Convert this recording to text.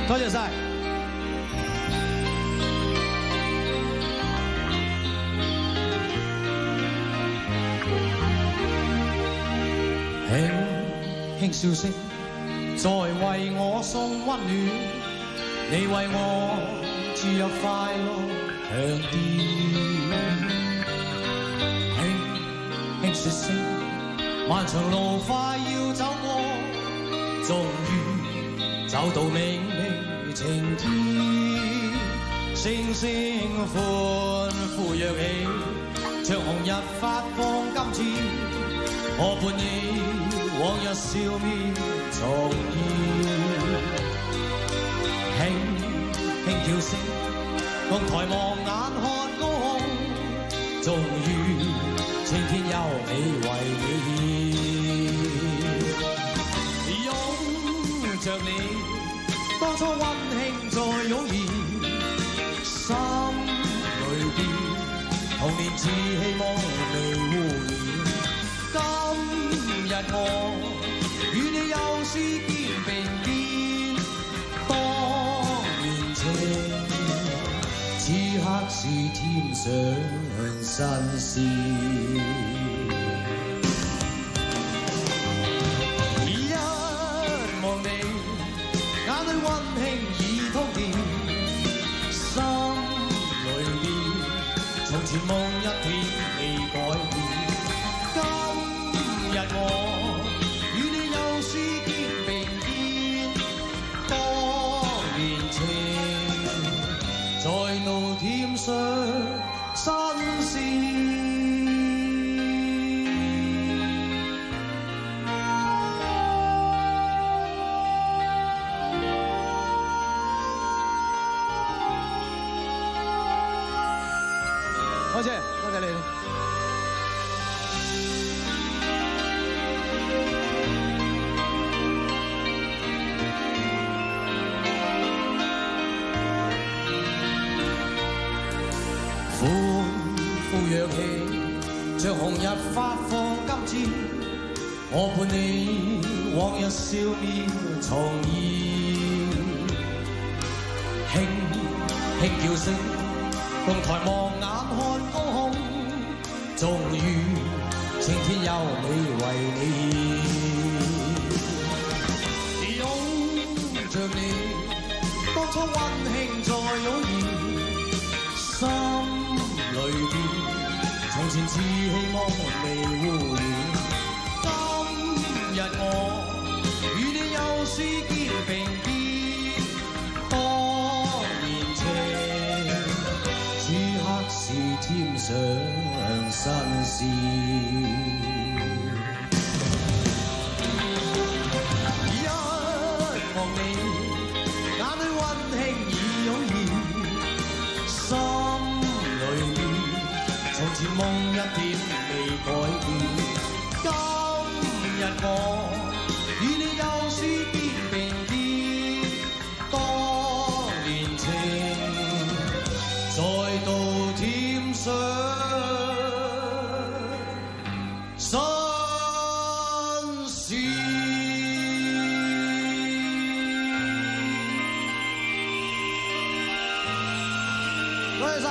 多謝晒。輕輕笑聲，在為我送溫暖，你為我注入快樂強電。輕輕說聲，漫長路快要走過，終於走到明媚晴天，聲聲歡呼躍起，長紅日發放金箭，我伴你往日笑面重現。輕輕叫聲，共抬望眼看高空，終於青天優美為你獻，擁着你當初溫馨再湧現，心裏邊童年稚希望未污染。今日我與你又是肩並肩，當年情此刻是添上新鮮。溫馨已通電，心裏面從前夢一片未改變。今日我與你又是肩並肩，當年情在怒添上新鮮。多謝你哋。歡呼躍起，像紅日發放金箭，我伴你往日笑面重現。輕輕叫聲，共抬望眼看高空，終於青天優美為你獻，擁着你當初溫馨再湧現，心裏邊從前稚希望未污染。今日我與你又是肩並肩，當年情此刻是添上新鮮。一望你眼裏溫馨已湧現，心裏面從前夢一點未改變。今日我與你又是肩並肩，當年情再度添上新鮮。多謝晒。